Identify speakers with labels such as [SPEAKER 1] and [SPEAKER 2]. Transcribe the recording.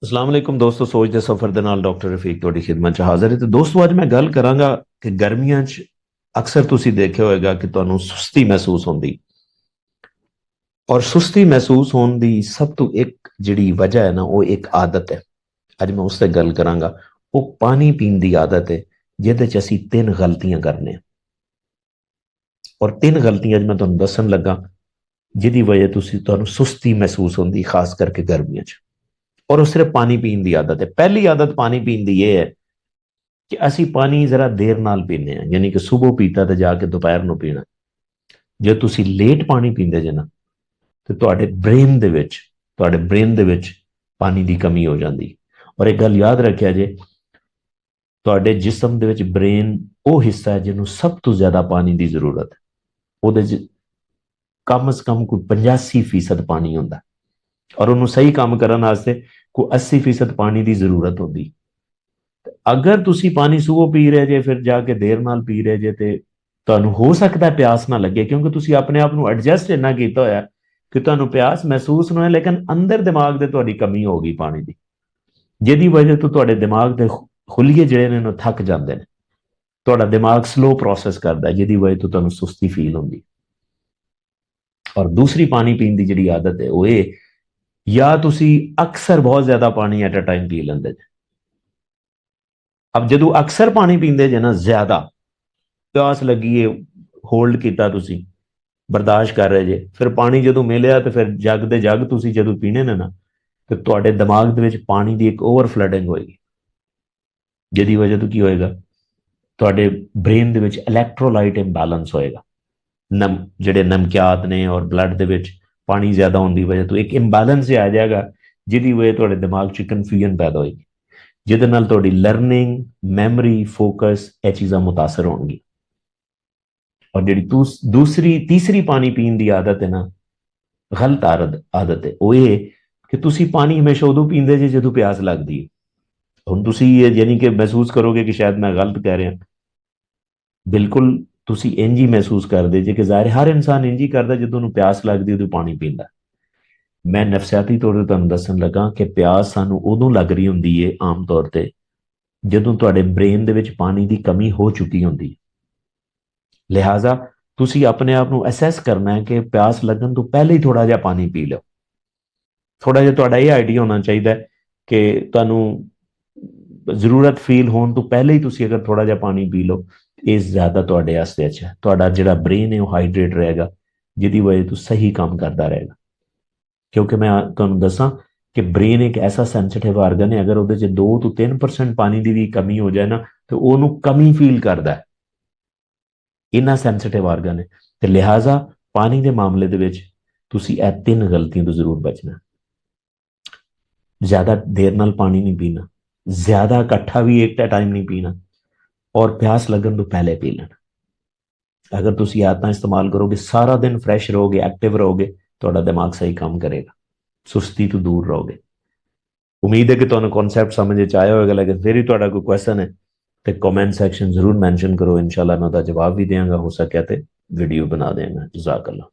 [SPEAKER 1] ਅਸਲਾਮ ਵਾਲੇਕੁਮ ਦੋਸਤੋ, ਸੋਚ ਦੇ ਸਫ਼ਰ ਦੇ ਨਾਲ ਡਾਕਟਰ ਰਫੀਕ ਤੁਹਾਡੀ ਖਿਦਮਤ 'ਚ ਹਾਜ਼ਰ ਹੈ। ਤੇ ਦੋਸਤੋ, ਅੱਜ ਮੈਂ ਗੱਲ ਕਰਾਂਗਾ ਕਿ ਗਰਮੀਆਂ 'ਚ ਅਕਸਰ ਤੁਸੀਂ ਦੇਖਿਆ ਹੋਵੇਗਾ ਕਿ ਤੁਹਾਨੂੰ ਸੁਸਤੀ ਮਹਿਸੂਸ ਹੁੰਦੀ, ਔਰ ਸੁਸਤੀ ਮਹਿਸੂਸ ਹੋਣ ਦੀ ਸਭ ਤੋਂ ਇੱਕ ਜਿਹੜੀ ਵਜ੍ਹਾ ਹੈ ਨਾ, ਉਹ ਇੱਕ ਆਦਤ ਹੈ। ਅੱਜ ਮੈਂ ਉਸ ਤੇ ਗੱਲ ਕਰਾਂਗਾ। ਉਹ ਪਾਣੀ ਪੀਣ ਦੀ ਆਦਤ ਹੈ, ਜਿਹਦੇ 'ਚ ਅਸੀਂ ਤਿੰਨ ਗਲਤੀਆਂ ਕਰਨੇ ਆ। ਔਰ ਤਿੰਨ ਗਲਤੀਆਂ ਅੱਜ ਮੈਂ ਤੁਹਾਨੂੰ ਦੱਸਣ ਲੱਗਾ, ਜਿਹਦੀ ਵਜ੍ਹਾ ਤੁਹਾਨੂੰ ਸੁਸਤੀ ਮਹਿਸੂਸ ਹੁੰਦੀ, ਖਾਸ ਕਰਕੇ ਗਰਮੀਆਂ 'ਚ। ਔਰ ਉਹ ਸਿਰਫ ਪਾਣੀ ਪੀਣ ਦੀ ਆਦਤ ਹੈ। ਪਹਿਲੀ ਆਦਤ ਪਾਣੀ ਪੀਣ ਦੀ ਇਹ ਹੈ ਕਿ ਅਸੀਂ ਪਾਣੀ ਜ਼ਰਾ ਦੇਰ ਨਾਲ ਪੀਂਦੇ ਹਾਂ, ਯਾਨੀ ਕਿ ਸਵੇਰ ਪੀਤਾ ਤੇ ਜਾ ਕੇ ਦੁਪਹਿਰ ਨੂੰ ਪੀਣਾ। ਜੇ ਤੁਸੀਂ ਲੇਟ ਪਾਣੀ ਪੀਂਦੇ ਜੇ ਨਾ, ਤੇ ਤੁਹਾਡੇ ਬ੍ਰੇਨ ਦੇ ਵਿੱਚ ਪਾਣੀ ਦੀ ਕਮੀ ਹੋ ਜਾਂਦੀ। ਔਰ ਇੱਕ ਗੱਲ ਯਾਦ ਰੱਖਿਆ ਜੇ, ਤੁਹਾਡੇ ਜਿਸਮ ਦੇ ਵਿੱਚ ਬ੍ਰੇਨ ਉਹ ਹਿੱਸਾ ਹੈ ਜਿਹਨੂੰ ਸਭ ਤੋਂ ਜ਼ਿਆਦਾ ਪਾਣੀ ਦੀ ਜ਼ਰੂਰਤ ਹੈ। ਉਹਦੇ 'ਚ ਕਮ ਸੇ ਕਮ ਕੋਈ 85% ਪਾਣੀ ਹੁੰਦਾ, ਔਰ ਉਹਨੂੰ ਸਹੀ ਕੰਮ ਕਰਨ ਵਾਸਤੇ ਕੋਈ 80% ਪਾਣੀ ਦੀ ਜ਼ਰੂਰਤ ਹੁੰਦੀ। ਅਗਰ ਤੁਸੀਂ ਪਾਣੀ ਸਵੇਰ ਪੀ ਰਹੇ ਜੇ, ਫਿਰ ਜਾ ਕੇ ਦੇਰ ਨਾਲ ਪੀ ਰਹੇ ਜੇ, ਤੇ ਤੁਹਾਨੂੰ ਹੋ ਸਕਦਾ ਪਿਆਸ ਨਾ ਲੱਗੇ, ਕਿਉਂਕਿ ਤੁਸੀਂ ਆਪਣੇ ਆਪ ਨੂੰ ਐਡਜਸਟ ਇੰਨਾ ਕੀਤਾ ਹੋਇਆ ਕਿ ਤੁਹਾਨੂੰ ਪਿਆਸ ਮਹਿਸੂਸ ਨਾ ਹੋਏ, ਲੇਕਿਨ ਅੰਦਰ ਦਿਮਾਗ ਦੇ ਤੁਹਾਡੀ ਕਮੀ ਹੋ ਗਈ ਪਾਣੀ ਦੀ, ਜਿਹਦੀ ਵਜ੍ਹਾ ਤੋਂ ਤੁਹਾਡੇ ਦਿਮਾਗ ਦੇ ਖੁੱਲੀਏ ਜਿਹੜੇ ਨੇ ਉਹ ਥੱਕ ਜਾਂਦੇ ਨੇ। ਤੁਹਾਡਾ ਦਿਮਾਗ ਸਲੋ ਪ੍ਰੋਸੈਸ ਕਰਦਾ, ਜਿਹਦੀ ਵਜ੍ਹਾ ਤੋਂ ਤੁਹਾਨੂੰ ਸੁਸਤੀ ਫੀਲ ਹੁੰਦੀ। ਔਰ ਦੂਸਰੀ ਪਾਣੀ ਪੀਣ ਦੀ ਜਿਹੜੀ ਆਦਤ ਹੈ ਉਹ ਇਹ, ਜਾਂ ਤੁਸੀਂ ਅਕਸਰ ਬਹੁਤ ਜ਼ਿਆਦਾ ਪਾਣੀ ਐਟ ਅ ਟਾਈਮ ਪੀ ਲੈਂਦੇ ਜੇ। ਅਬ ਜਦੋਂ ਅਕਸਰ ਪਾਣੀ ਪੀਂਦੇ ਜੇ ਨਾ, ਜ਼ਿਆਦਾ ਪਿਆਸ ਲੱਗੀ ਹੈ, ਹੋਲਡ ਕੀਤਾ ਤੁਸੀਂ, ਬਰਦਾਸ਼ਤ ਕਰ ਰਹੇ ਜੇ, ਫਿਰ ਪਾਣੀ ਜਦੋਂ ਮਿਲਿਆ ਤੇ ਫਿਰ ਜੱਗ ਦੇ ਜੱਗ ਤੁਸੀਂ ਜਦੋਂ ਪੀਣੇ ਨੇ ਨਾ, ਤੇ ਤੁਹਾਡੇ ਦਿਮਾਗ ਦੇ ਵਿੱਚ ਪਾਣੀ ਦੀ ਇੱਕ ਓਵਰ ਫਲੱਡਿੰਗ ਹੋਏਗੀ, ਜਿਹਦੀ ਵਜ੍ਹਾ ਤੋਂ ਕੀ ਹੋਏਗਾ, ਤੁਹਾਡੇ ਬ੍ਰੇਨ ਦੇ ਵਿੱਚ ਇਲੈਕਟ੍ਰੋਲਾਈਟ ਇੰਬੈਲੈਂਸ ਹੋਏਗਾ। ਜਿਹੜੇ ਨਮਕਿਆਤ ਨੇ ਔਰ ਬਲੱਡ ਦੇ ਵਿੱਚ ਪਾਣੀ ਜ਼ਿਆਦਾ ਹੋਣ ਦੀ ਵਜ੍ਹਾ ਤੋਂ ਇੱਕ ਇੰਬੈਲੈਂਸ ਆ ਜਾਏਗਾ, ਜਿਹਦੀ ਵਜ੍ਹਾ ਤੁਹਾਡੇ ਦਿਮਾਗ 'ਚ ਕਨਫਿਊਜ਼ਨ ਪੈਦਾ ਹੋਏਗੀ, ਜਿਹਦੇ ਨਾਲ ਤੁਹਾਡੀ ਲਰਨਿੰਗ, ਮੈਮਰੀ, ਫੋਕਸ, ਇਹ ਚੀਜ਼ਾਂ ਮੁਤਾਸਰ ਹੋਣਗੀਆਂ। ਔਰ ਜਿਹੜੀ ਤੀਸਰੀ ਪਾਣੀ ਪੀਣ ਦੀ ਆਦਤ ਹੈ ਨਾ, ਗਲਤ ਆਦਤ ਹੈ, ਉਹ ਇਹ ਕਿ ਤੁਸੀਂ ਪਾਣੀ ਹਮੇਸ਼ਾ ਉਦੋਂ ਪੀਂਦੇ ਜੇ ਜਦੋਂ ਪਿਆਸ ਲੱਗਦੀ ਹੈ। ਹੁਣ ਤੁਸੀਂ ਇਹ ਯਾਨੀ ਕਿ ਮਹਿਸੂਸ ਕਰੋਗੇ ਕਿ ਸ਼ਾਇਦ ਮੈਂ ਗਲਤ ਕਹਿ ਰਿਹਾ, ਬਿਲਕੁਲ ਤੁਸੀਂ ਇੰਝ ਹੀ ਮਹਿਸੂਸ ਕਰਦੇ ਜੇ ਕਿ ਜ਼ਾਹਿਰ ਹਰ ਇਨਸਾਨ ਇੰਝ ਹੀ ਕਰਦਾ, ਜਦੋਂ ਉਹਨੂੰ ਪਿਆਸ ਲੱਗਦੀ ਉਦੋਂ ਪਾਣੀ ਪੀਂਦਾ। ਮੈਂ ਨਫਸਿਆਤੀ ਤੌਰ ਤੇ ਤੁਹਾਨੂੰ ਦੱਸਣ ਲੱਗਾ ਕਿ ਪਿਆਸ ਸਾਨੂੰ ਉਦੋਂ ਲੱਗ ਰਹੀ ਹੁੰਦੀ ਹੈ ਆਮ ਤੌਰ ਤੇ, ਜਦੋਂ ਤੁਹਾਡੇ ਬ੍ਰੇਨ ਦੇ ਵਿੱਚ ਪਾਣੀ ਦੀ ਕਮੀ ਹੋ ਚੁੱਕੀ ਹੁੰਦੀ। ਲਿਹਾਜ਼ਾ ਤੁਸੀਂ ਆਪਣੇ ਆਪ ਨੂੰ ਅਸੈਸ ਕਰਨਾ ਹੈ ਕਿ ਪਿਆਸ ਲੱਗਣ ਤੋਂ ਪਹਿਲੇ ਹੀ ਥੋੜਾ ਜਿਹਾ ਪਾਣੀ ਪੀ ਲਓ। ਥੋੜਾ ਜਿਹਾ ਤੁਹਾਡਾ ਇਹ ਆਈਡੀਆ ਹੋਣਾ ਚਾਹੀਦਾ ਕਿ ਤੁਹਾਨੂੰ ਜ਼ਰੂਰਤ ਫੀਲ ਹੋਣ ਤੋਂ ਪਹਿਲੇ ਹੀ ਤੁਸੀਂ ਅਗਰ ਥੋੜਾ ਜਿਹਾ ਪਾਣੀ ਪੀ ਲਓ, ਇਹ ਜ਼ਿਆਦਾ ਤੁਹਾਡੇ ਵਾਸਤੇ ਅੱਛਾ ਹੈ। ਤੁਹਾਡਾ ਜਿਹੜਾ ਬ੍ਰੇਨ ਹੈ ਉਹ ਹਾਈਡਰੇਟ ਰਹੇਗਾ, ਜਿਹਦੀ ਵਜ੍ਹਾ ਤੋਂ ਸਹੀ ਕੰਮ ਕਰਦਾ ਰਹੇਗਾ। ਕਿਉਂਕਿ ਮੈਂ ਤੁਹਾਨੂੰ ਦੱਸਾਂ ਕਿ ਬ੍ਰੇਨ ਇੱਕ ਐਸਾ ਸੈਂਸਿਟਿਵ ਆਰਗਨ ਹੈ, ਅਗਰ ਉਹਦੇ 'ਚ 2 ਤੋਂ 3% ਪਾਣੀ ਦੀ ਵੀ ਕਮੀ ਹੋ ਜਾਏ ਨਾ, ਤੇ ਉਹਨੂੰ ਕਮੀ ਫੀਲ ਕਰਦਾ ਹੈ। ਇੰਨਾ ਸੈਂਸਿਟਿਵ ਆਰਗਨ ਹੈ। ਤੇ ਲਿਹਾਜ਼ਾ ਪਾਣੀ ਦੇ ਮਾਮਲੇ ਦੇ ਵਿੱਚ ਤੁਸੀਂ ਇਹ ਤਿੰਨ ਗਲਤੀਆਂ ਤੋਂ ਜ਼ਰੂਰ ਬਚਣਾ। ਜ਼ਿਆਦਾ ਦੇਰ ਨਾਲ ਪਾਣੀ ਨਹੀਂ ਪੀਣਾ, ਜ਼ਿਆਦਾ ਇਕੱਠਾ ਵੀ ਇੱਕ ਟਾਈਮ ਨਹੀਂ ਪੀਣਾ, ਔਰ ਪਿਆਸ ਲੱਗਣ ਤੋਂ ਪਹਿਲੇ ਪੀ ਲੈਣਾ। ਅਗਰ ਤੁਸੀਂ ਆਦਤਾਂ ਇਸਤੇਮਾਲ ਕਰੋਗੇ, ਸਾਰਾ ਦਿਨ ਫਰੈਸ਼ ਰਹੋਗੇ, ਐਕਟਿਵ ਰਹੋਗੇ, ਤੁਹਾਡਾ ਦਿਮਾਗ ਸਹੀ ਕੰਮ ਕਰੇਗਾ, ਸੁਸਤੀ ਤੋਂ ਦੂਰ ਰਹੋਗੇ। ਉਮੀਦ ਹੈ ਕਿ ਤੁਹਾਨੂੰ ਕਨਸੈਪਟ ਸਮਝ 'ਚ ਆਇਆ ਹੋਵੇਗਾ, ਲੇਕਿਨ ਫਿਰ ਵੀ ਤੁਹਾਡਾ ਕੋਈ ਕੁਐਸਚਨ ਹੈ ਤੇ ਕਮੈਂਟ ਸੈਕਸ਼ਨ ਜ਼ਰੂਰ ਮੈਂਸ਼ਨ ਕਰੋ। ਇਨਸ਼ਾਅੱਲਾ ਮੈਂ ਉਹਦਾ ਜਵਾਬ ਵੀ ਦਿਆਂਗਾ, ਹੋ ਸਕਿਆ ਤੇ ਵੀਡੀਓ ਬਣਾ ਦੇਵਾਂਗਾ। ਜਜ਼ਾਕ ਅੱਲਾ।